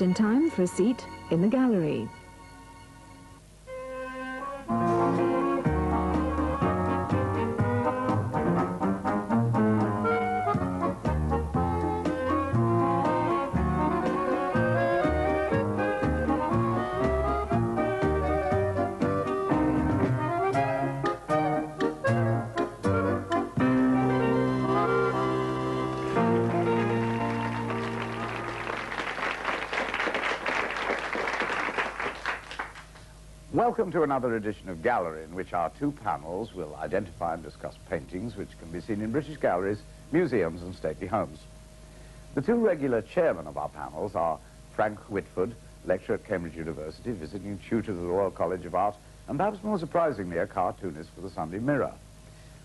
In time for a seat in the gallery. Welcome to another edition of Gallery, in which our two panels will identify and discuss paintings which can be seen in British galleries, museums and stately homes. The two regular chairmen of our panels are Frank Whitford, lecturer at Cambridge University, visiting tutor to the Royal College of Art, and perhaps more surprisingly, a cartoonist for the Sunday Mirror.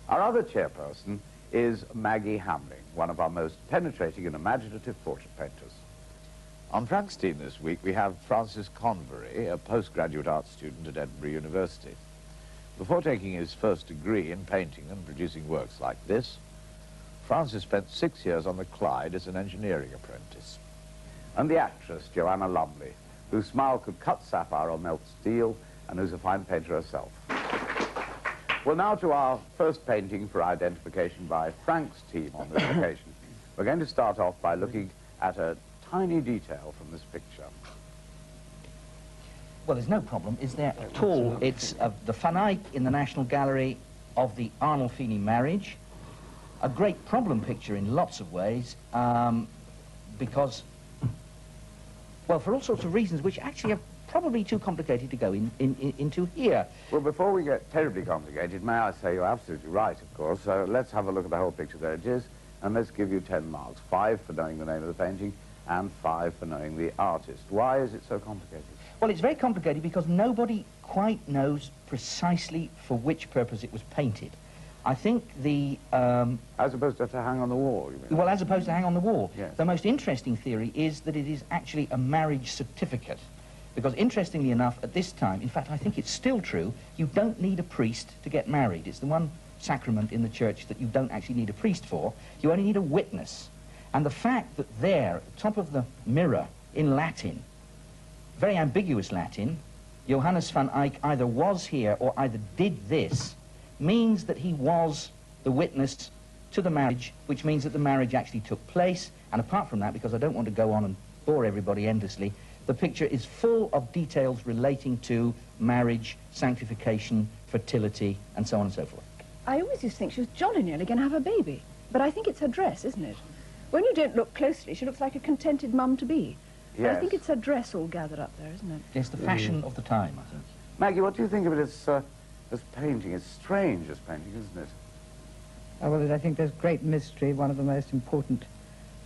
Our other chairperson is Maggie Hamling, one of our most penetrating and imaginative portrait painters. On Frank's team this week, we have Francis Convery, a postgraduate art student at Edinburgh University. Before taking his first degree in painting and producing works like this, Francis spent 6 years on the Clyde as an engineering apprentice. And the actress, Joanna Lumley, whose smile could cut sapphire or melt steel, and who's a fine painter herself. Well, now to our first painting for identification by Frank's team on this occasion. We're going to start off by looking at a tiny detail from this picture. Well, there's no problem, is there at all? It's the Van Eyck in the National Gallery of the Arnolfini marriage. A great problem picture in lots of ways, because, well, for all sorts of reasons which actually are probably too complicated to go into here. Well, before we get terribly complicated, may I say you're absolutely right, of course. So let's have a look at the whole picture. There it is, and let's give you 10 marks. 5 for knowing the name of the painting, and 5 for knowing the artist. Why is it so complicated? Well, it's very complicated because nobody quite knows precisely for which purpose it was painted. I think the... As opposed to hang on the wall, you mean? Well, as opposed to hang on the wall. Yes. The most interesting theory is that it is actually a marriage certificate. Because, interestingly enough, at this time, in fact, I think it's still true, you don't need a priest to get married. It's the one sacrament in the church that you don't actually need a priest for. You only need a witness. And the fact that there, at the top of the mirror, in Latin, very ambiguous Latin, Johannes van Eyck either was here or either did this, means that he was the witness to the marriage, which means that the marriage actually took place. And apart from that, because I don't want to go on and bore everybody endlessly, the picture is full of details relating to marriage, sanctification, fertility, and so on and so forth. I always used to think she was jolly nearly going to have a baby. But I think it's her dress, isn't it? When you don't look closely, she looks like a contented mum-to-be. Yes. I think it's her dress all gathered up there, isn't it? It's the fashion of the time, I think. Maggie, what do you think of it as painting? It's strange as painting, isn't it? Well, I think there's great mystery, one of the most important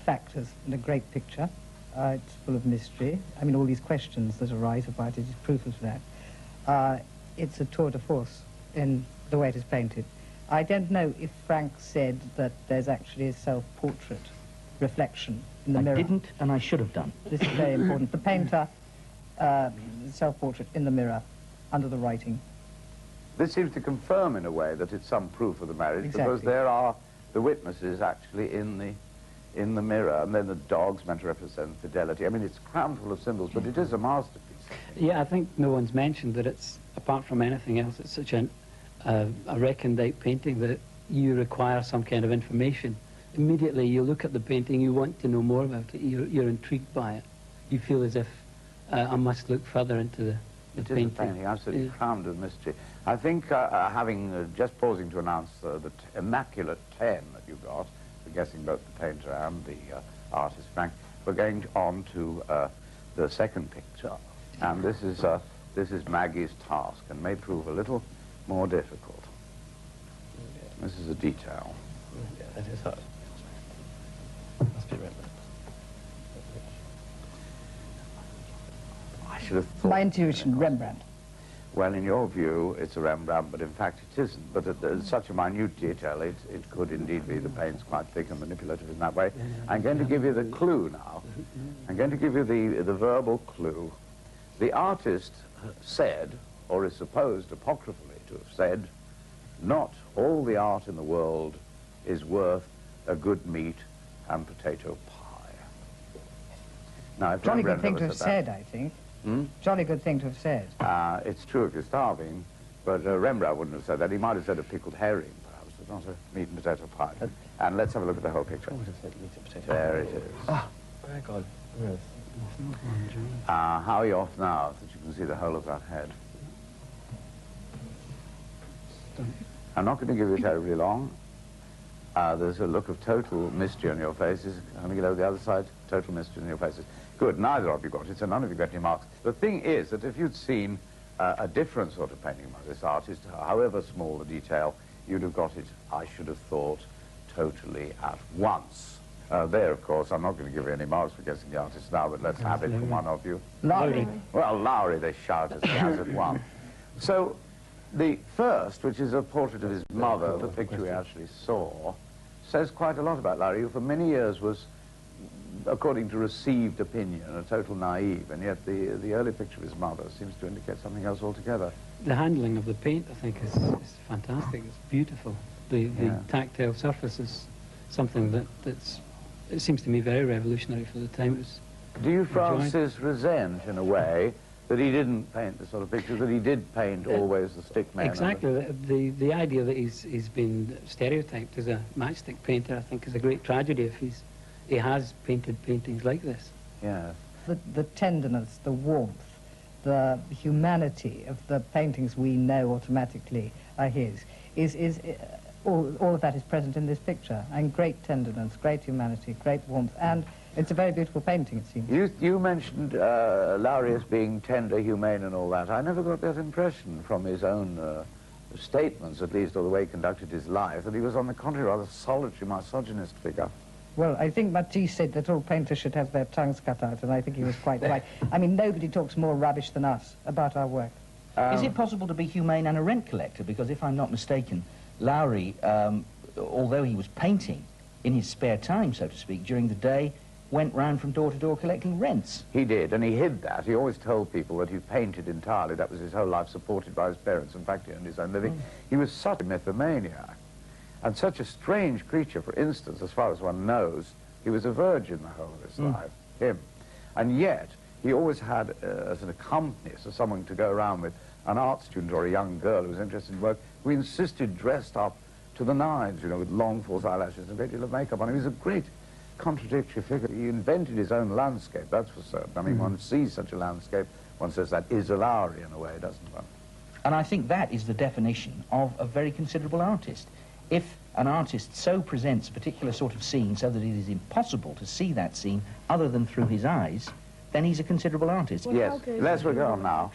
factors in a great picture. It's full of mystery. I mean, all these questions that arise about it is proof of that. It's a tour de force in the way it is painted. I don't know if Frank said that there's actually a self-portrait reflection in the mirror. I didn't, and I should have done. This is very important. The painter, self-portrait in the mirror, under the writing. This seems to confirm, in a way, that it's some proof of the marriage, Exactly. because there are the witnesses actually in the mirror, and then the dog's meant to represent fidelity. I mean, it's crammed full of symbols, but it is a masterpiece. Yeah, I think no one's mentioned that it's, apart from anything else, it's such a recondite painting that you require some kind of information. Immediately you look at the painting, you want to know more about it, you're intrigued by it. You feel as if I must look further into the painting. It is a painting, absolutely crammed with mystery. I think, having just pausing to announce the immaculate 10 that you got, for guessing both the painter and the artist, Frank, we're going on to the second picture. And this is Maggie's task, and may prove a little more difficult. This is a detail. Yeah, that is hard. Must be Rembrandt. I should have thought... My intuition, Rembrandt. Well, in your view, it's a Rembrandt, but in fact it isn't. But at such a minute detail, it could indeed be. The paint's quite thick and manipulative in that way. I'm going to give you the clue now. I'm going to give you the verbal clue. The artist said, or is supposed apocryphally to have said, not all the art in the world is worth a good meat and potato pie. Now, if Jolly good Rembrandt thing to ever have said said, I think. Hmm? Jolly good thing to have said. It's true if you're starving, but Rembrandt wouldn't have said that. He might have said a pickled herring, perhaps, but not a meat and potato pie. And let's have a look at the whole picture. I would have said meat and potato. There it is. Ah, my God. Yes. How are you off now, that you can see the whole of that head? I'm not going to give you terribly long. There's a look of total mystery on your faces. I'm going to get over the other side. Total mystery on your faces. Good, neither of you got it, so none of you got any marks. The thing is that if you'd seen a different sort of painting by this artist, however small the detail, you'd have got it, I should have thought, totally at once. There, of course, I'm not going to give you any marks for guessing the artist now, but let's have it from one of you. Lowry. Well, Lowry, they shout as he has at one. So, the first, which is a portrait of his mother, the picture we actually saw, says quite a lot about Lowry, who for many years was, according to received opinion, a total naive, and yet the early picture of his mother seems to indicate something else altogether. The handling of the paint, I think, is fantastic. It's beautiful. The tactile surface is something that's, it seems to me, very revolutionary for the time. It was Do you, enjoyed. Francis, resent, in a way, that he didn't paint the sort of picture that he did paint always the stick man? Exactly. The idea that he's been stereotyped as a matchstick painter, I think, is a great tragedy if he has painted paintings like this. Yes. The tenderness, the warmth, the humanity of the paintings we know automatically are his, all of that is present in this picture. And great tenderness, great humanity, great warmth, and it's a very beautiful painting, it seems. You mentioned Lowry as being tender, humane and all that. I never got that impression from his own statements, at least, or the way he conducted his life, that he was, on the contrary, rather solitary, misogynist figure. Well, I think Matisse said that all painters should have their tongues cut out, and I think he was quite right. I mean, nobody talks more rubbish than us about our work. Is it possible to be humane and a rent collector? Because if I'm not mistaken, Lowry, although he was painting in his spare time, so to speak, during the day, went round from door to door collecting rents. He did, and he hid that. He always told people that he painted entirely. That was his whole life, supported by his parents. In fact, he earned his own living. He was such a mythomaniac, and such a strange creature. For instance, as far as one knows, he was a virgin the whole of his life, him. And yet, he always had, as an accomplice, as someone to go around with, an art student or a young girl who was interested in work, who insisted dressed up to the nines, you know, with long false eyelashes and a great deal of makeup on him. He was a great contradictory figure. He invented his own landscape, that's for certain. I mean, one sees such a landscape, one says that is a Lowry in a way, doesn't one? And I think that is the definition of a very considerable artist. If an artist so presents a particular sort of scene so that it is impossible to see that scene other than through his eyes, then he's a considerable artist. Well, yes, let's go on now.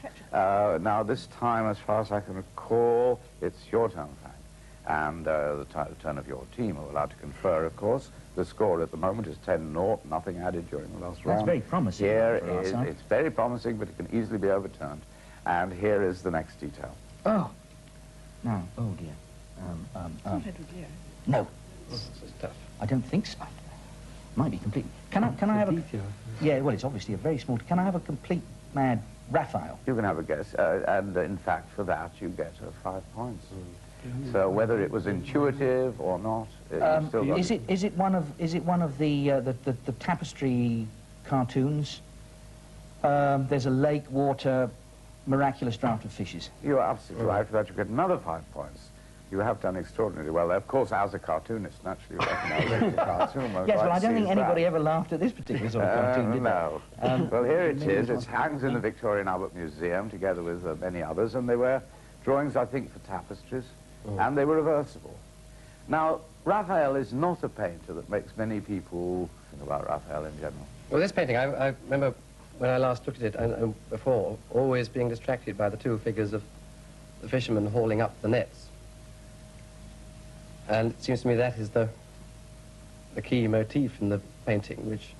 Now, this time, as far as I can recall, it's your turn, Frank. And the turn of your team are allowed to confer, of course. The score at the moment is 10-0, nothing added during the last round. That's very promising. Here for our is, side. it's very promising, but it can easily be overturned. And here is the next detail. Oh. No. Oh, dear. Not Edward Lear. No, This is tough. I don't think so. Might be complete. Can I have a... detail. Yeah, well, it's obviously a very small... Can I have a complete mad Raphael? You can have a guess, and in fact, for that, you get 5 points. So whether it was intuitive or not, you still got Is it one of the tapestry cartoons? There's a lake, water, miraculous draught of fishes. You're absolutely right. For that, you get another 5 points. You have done extraordinarily well. Of course, as a cartoonist, naturally, you recognise it's a cartoon. Yes, well, I don't think anybody ever laughed at this particular sort of cartoon, did No. Well, here it is. It hangs in the Victoria and Albert Museum, together with many others, and they were drawings, I think, for tapestries, and they were reversible. Now, Raphael is not a painter that makes many people think about Raphael in general. Well, this painting, I remember when I last looked at it and before, always being distracted by the two figures of the fishermen hauling up the nets. And it seems to me that is the key motif in the painting, which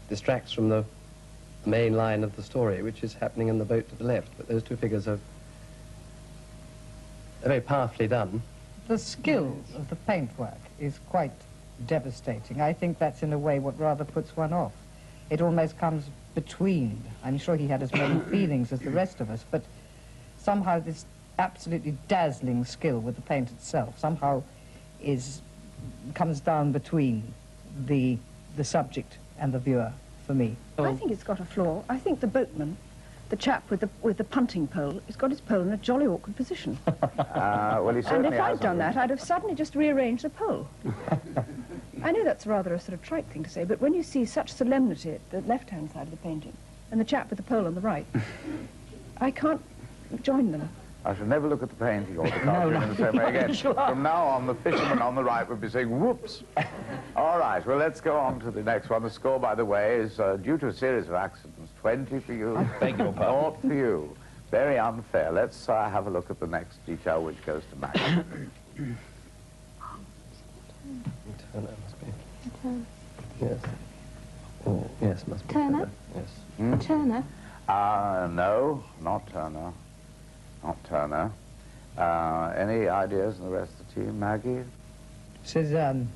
distracts from the main line of the story, which is happening in the boat to the left. But those two figures are very powerfully done. The skill of the paintwork is quite devastating. I think that's in a way what rather puts one off. It almost comes between. I'm sure he had as many feelings as the rest of us, but somehow this absolutely dazzling skill with the paint itself somehow comes down between the subject and the viewer for me. I think it's got a flaw. I think the boatman, the chap with the punting pole, has got his pole in a jolly awkward position. Well, he And certainly if I'd hasn't. done that, I'd have suddenly just rearranged the pole. I know that's rather a sort of trite thing to say, but when you see such solemnity at the left-hand side of the painting, and the chap with the pole on the right, I can't join them. I shall never look at the painting or the cartoon in the same way again. From now on, the fisherman on the right would be saying, whoops. All right, well, let's go on to the next one. The score, by the way, is due to a series of accidents. 20 for you. I beg your pardon. naught for you. Very unfair. Let's have a look at the next detail, which goes to Maggie. Turner must be. Yes. Oh, yes, must be Turner? Yes. Turner? No, not Turner. Not Turner. Any ideas in the rest of the team, Maggie? Cézanne.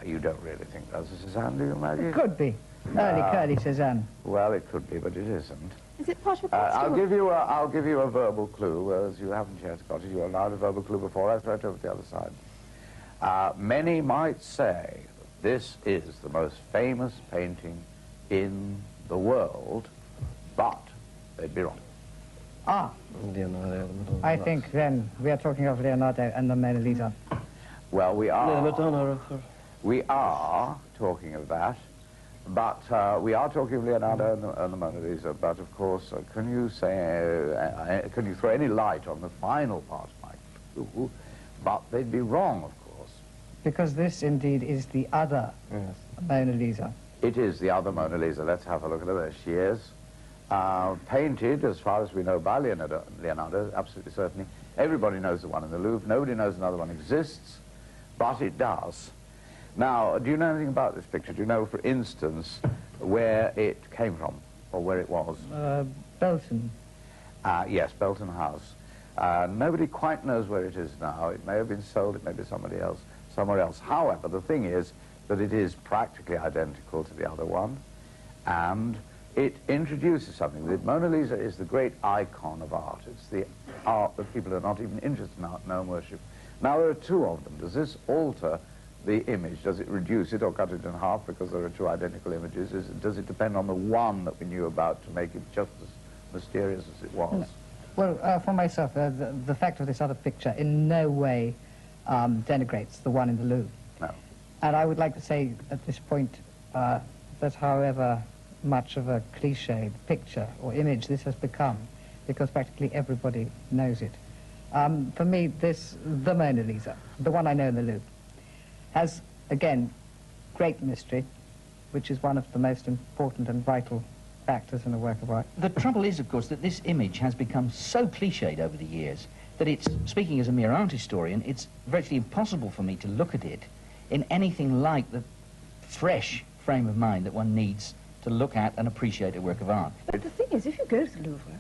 You don't really think that's a Cézanne, do you, Maggie? It could be. Early curly Cézanne. Well, it could be, but it isn't. Is it part of a I'll story? give you a verbal clue, as you haven't yet got it. You're allowed a verbal clue before I throw it over to the other side. Many might say that this is the most famous painting in the world, but they'd be wrong. Ah, Leonardo, the Madonna. I think then we are talking of Leonardo and the Mona Lisa. Well, we No, are. Madonna. We are talking of that, but we are talking of Leonardo and the Mona Lisa. But of course, can you throw any light on the final part of my clue? But they'd be wrong, of course. Because this indeed is the other Yes. Mona Lisa. It is the other Mona Lisa. Let's have a look at her. There she is. Painted, as far as we know, by Leonardo, absolutely certainly. Everybody knows the one in the Louvre. Nobody knows another one exists, but it does. Now, do you know anything about this picture? Do you know, for instance, where it came from, or where it was? Belton. Yes, Belton House. Nobody quite knows where it is now. It may have been sold, it may be somebody else, somewhere else. However, the thing is that it is practically identical to the other one, and it introduces something. The Mona Lisa is the great icon of art. It's the art that people are not even interested in art, no worship. Now, there are two of them. Does this alter the image? Does it reduce it or cut it in half because there are two identical images? Does it depend on the one that we knew about to make it just as mysterious as it was? No. Well, for myself, the fact of this other picture in no way denigrates the one in the Louvre. No. And I would like to say at this point that however much of a cliched picture or image this has become, because practically everybody knows it, for me, the Mona Lisa, the one I know in the Louvre, has, again, great mystery, which is one of the most important and vital factors in a work of art. The trouble is, of course, that this image has become so cliched over the years that it's, speaking as a mere art historian, it's virtually impossible for me to look at it in anything like the fresh frame of mind that one needs to look at and appreciate a work of art. But the thing is, if you go to the Louvre,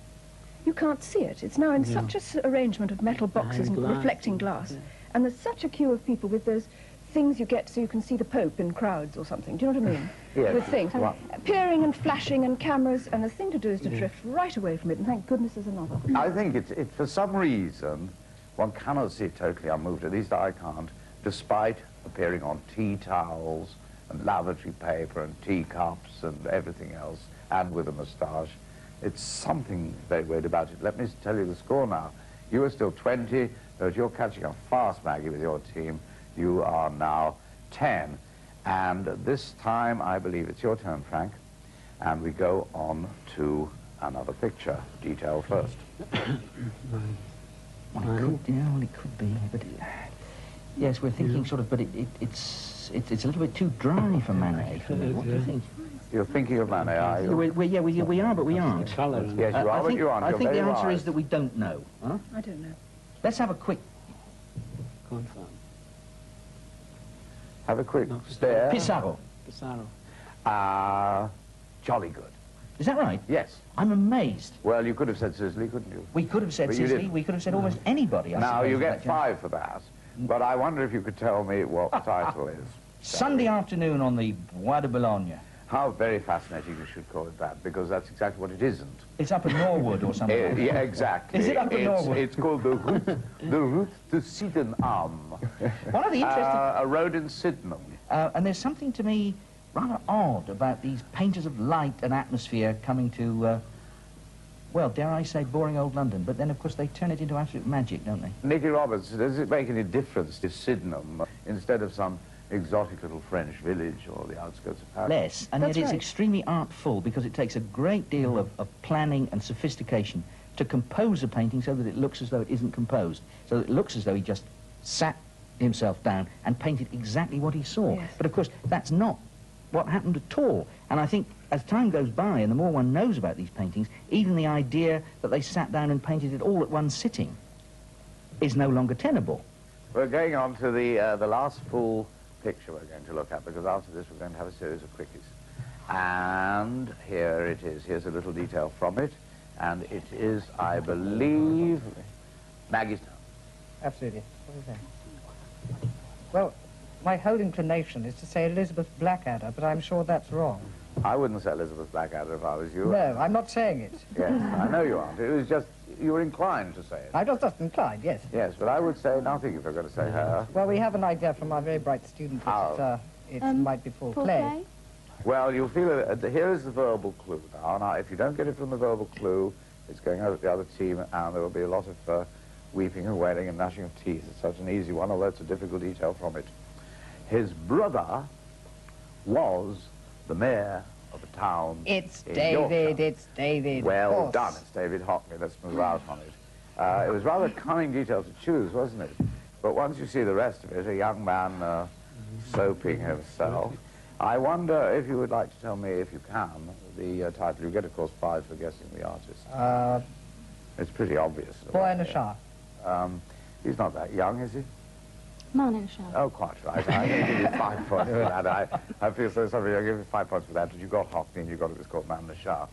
you can't see it. It's now in such a arrangement of metal boxes and glass. reflecting glass. And there's such a queue of people with those things you get so you can see the Pope in crowds or something. Do you know what I mean? Yes. With things. Well- Peering and flashing and cameras, and the thing to do is to drift right away from it, and thank goodness there's another. I think for some reason, one cannot see it totally unmoved, at least I can't, despite appearing on tea towels and lavatory paper and teacups and everything else, and with a moustache. It's something very weird about it. Let me tell you the score now. You are still 20, but you're catching up fast, Maggie, with your team. You are now 10. And this time, I believe it's your turn, Frank. And we go on to another picture. Detail first. Well, it could be, but yes, we're thinking sort of, but it's a little bit too dry for Manet. What do you think? You're thinking of Manet, are you? We are, but we aren't. Colour. Yes, you are, but you aren't. I You're think the very answer wise. is that we don't know. Huh? I don't know. Let's have a quick Confirm. Have a quick No. stare. Pissarro. Pissarro. Jolly good. Is that right? Yes. I'm amazed. Well, you could have said Sisley, couldn't you? We could have said But you Sicily. didn't. We could have said almost anybody. I Now, suppose, you for get that job. 5 for that. But I wonder if you could tell me what the title is. Sunday afternoon on the Bois de Boulogne. How very fascinating you should call it that, because that's exactly what it isn't. It's up in Norwood or something. Yeah, exactly. Is it up in Norwood? It's called the Route to Sydenham. One of the interesting... A road in Sydenham. and there's something to me rather odd about these painters of light and atmosphere coming to, well, dare I say, boring old London. But then, of course, they turn it into absolute magic, don't they? Nicky Roberts, does it make any difference to Sydenham instead of some exotic little French village or the outskirts of Paris? Less, and That's yet it's right. extremely artful because it takes a great deal of planning and sophistication to compose a painting so that it looks as though it isn't composed, so that it looks as though he just sat himself down and painted exactly what he saw. Yes. But of course, that's not what happened at all. And I think as time goes by and the more one knows about these paintings, even the idea that they sat down and painted it all at one sitting is no longer tenable. We're going on to the last full picture we're going to look at, because after this we're going to have a series of quickies. And here it is. Here's a little detail from it. And it is, I believe, Maggie's turn. Absolutely. What is that? Well, my whole inclination is to say Elizabeth Blackadder, but I'm sure that's wrong. I wouldn't say Elizabeth Blackadder if I was you. No, I'm not saying it. Yes, I know you aren't. It was just, you were inclined to say it. I was just inclined, yes. Yes, but I would say nothing if you're going to say her. Well, we have an idea from our very bright student that Oh. it might be Paul Clay. Well, you'll feel it. Here is the verbal clue now. Now, if you don't get it from the verbal clue, it's going over to the other team, and there will be a lot of weeping and wailing and gnashing of teeth. It's such an easy one, although it's a difficult detail from it. His brother was the mayor of a town It's in David, Yorkshire. it's David. Well of course. done, it's David Hockney. Let's move out on it. It was rather a cunning detail to choose, wasn't it? But once you see the rest of it, a young man soaping himself. I wonder if you would like to tell me, if you can, the title. You get, of course, 5 for guessing the artist. It's pretty obvious. Boy in a shower. He's not that young, is he? Man in a shower. Oh, quite right. I'm going to give you 5 points for that. I feel so sorry. I'll give you 5 points for that. But you got Hockney and you got it was called Man in the Shower.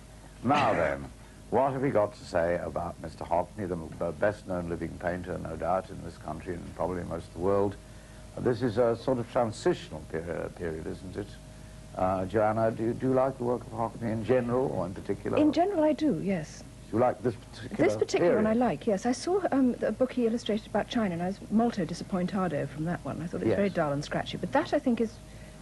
Now then, what have we got to say about Mr. Hockney, the best-known living painter, no doubt, in this country and probably in most of the world? This is a sort of transitional period, isn't it? Joanna, do you like the work of Hockney in general or in particular? In general, I do, yes. Do you like this particular This particular one I period? like, yes. I saw the book he illustrated about China, and I was molto disappointado from that one. I thought it was Yes. very dull and scratchy. But that, I think, is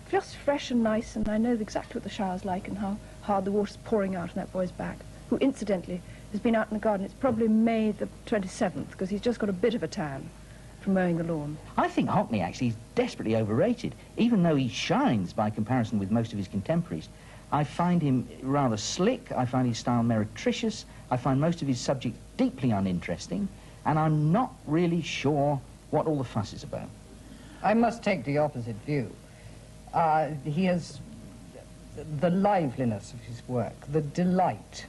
just fresh and nice, and I know exactly what the shower's like and how hard the water's pouring out on that boy's back, who, incidentally, has been out in the garden. It's probably May the 27th, because he's just got a bit of a tan from mowing the lawn. I think Hockney actually is desperately overrated. Even though he shines by comparison with most of his contemporaries, I find him rather slick, I find his style meretricious, I find most of his subjects deeply uninteresting, and I'm not really sure what all the fuss is about. I must take the opposite view. He has the liveliness of his work, the delight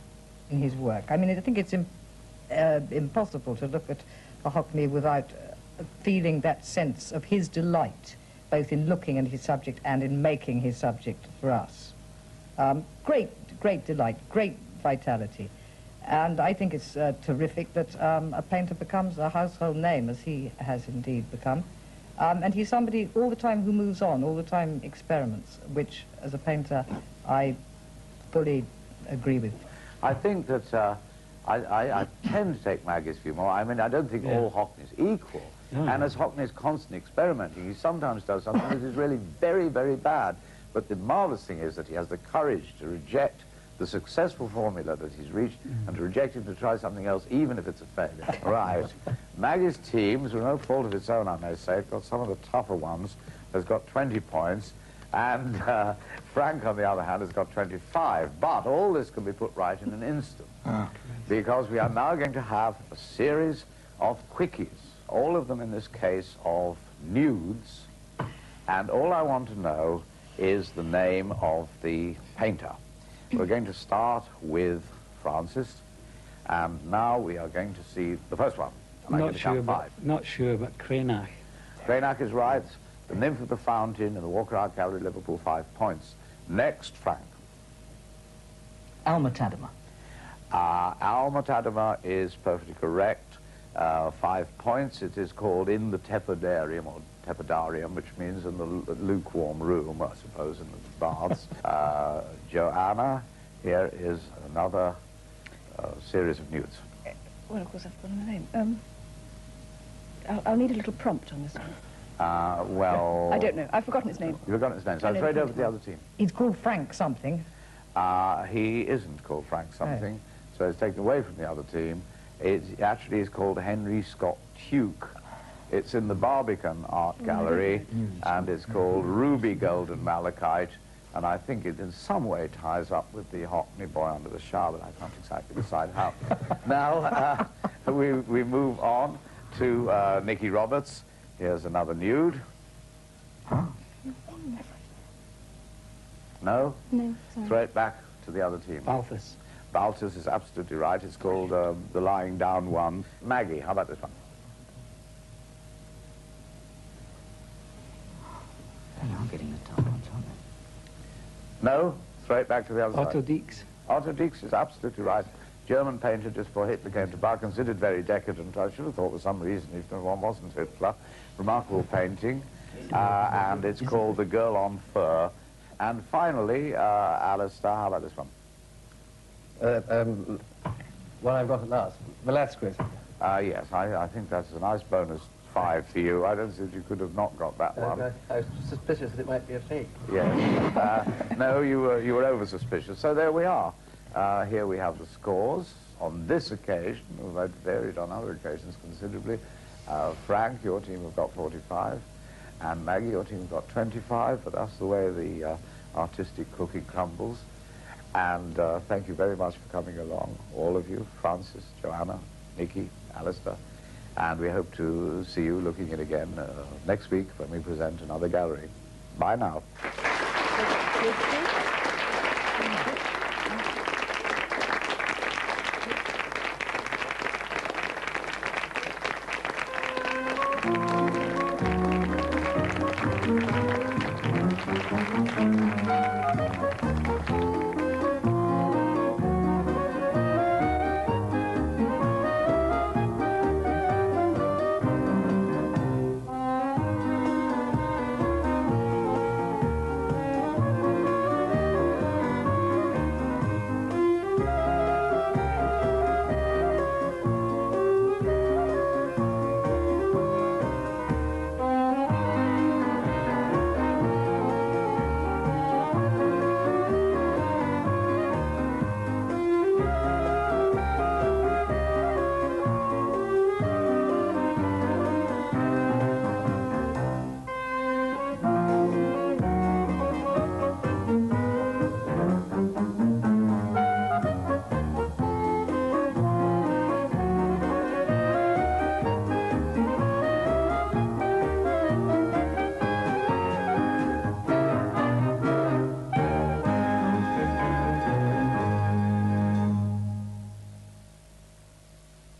in his work. I mean, I think it's impossible to look at a Hockney without feeling that sense of his delight, both in looking at his subject and in making his subject for us. Great delight, great vitality. And I think it's terrific that a painter becomes a household name, as he has indeed become. And he's somebody all the time who moves on, all the time experiments, which, as a painter, I fully agree with. I think that I tend to take Maggie's view more. I mean, I don't think all Hockney's equal. No. And as Hockney is constantly experimenting, he sometimes does something that is really very, very bad. But the marvelous thing is that he has the courage to reject the successful formula that he's reached and to reject him to try something else, even if it's a failure. Right. Maggie's team, through no fault of its own, I may say, got some of the tougher ones, has got 20 points. And Frank, on the other hand, has got 25. But all this can be put right in an instant. Because we are now going to have a series of quickies, all of them in this case of nudes. And all I want to know is the name of the painter. We're going to start with Francis. And now we are going to see the first one. And I'm going Not to sure, count 5. not sure, but Cranach. Cranach is right. The Nymph of the Fountain and the Walker Art Gallery, Liverpool, 5 points. Next, Frank. Alma Tadema. Alma Tadema is perfectly correct. 5 points. It is called In the Tepidarium, or Tepidarium, which means in the lukewarm room, I suppose, in the baths. Joanna, here is another series of nudes. Well, of course, I've forgotten the name. I'll need a little prompt on this one. Well... I don't know. I've forgotten his name. You've forgotten his name, so I it's know right the over to the other team. He's called Frank something. He isn't called Frank something, so it's taken away from the other team. It actually is called Henry Scott Tuke. It's in the Barbican Art Gallery, and it's called Ruby Golden Malachite, and I think it in some way ties up with the Hockney Boy Under the Shower, but I can't exactly decide how. Now, we move on to Nicky Roberts. Here's another nude. No? No, sorry. Throw it back to the other team. Balthus. Balthus is absolutely right. It's called The Lying Down One. Maggie, how about this one? They are getting the tough ones, aren't they? No? Throw it back to the other Otto side. Dix. Otto Dix is absolutely right. German painter just before Hitler came to power, considered very decadent. I should have thought for some reason if one wasn't Hitler. Remarkable painting. And it's called The Girl on Fur. And finally, Alistair, how about this one? What I've got at last, Velasquez. Yes, I think that's a nice bonus 5 for you. I don't think you could have not got that one. I was suspicious that it might be a fake. Yes. No, you were over suspicious. So there we are. Here we have the scores. On this occasion, although it varied on other occasions considerably, Frank, your team have got 45, and Maggie, your team have got 25, but that's the way the artistic cookie crumbles. And thank you very much for coming along, all of you, Francis, Joanna, Nicky, Alistair. And we hope to see you looking in again next week when we present another gallery. Bye now.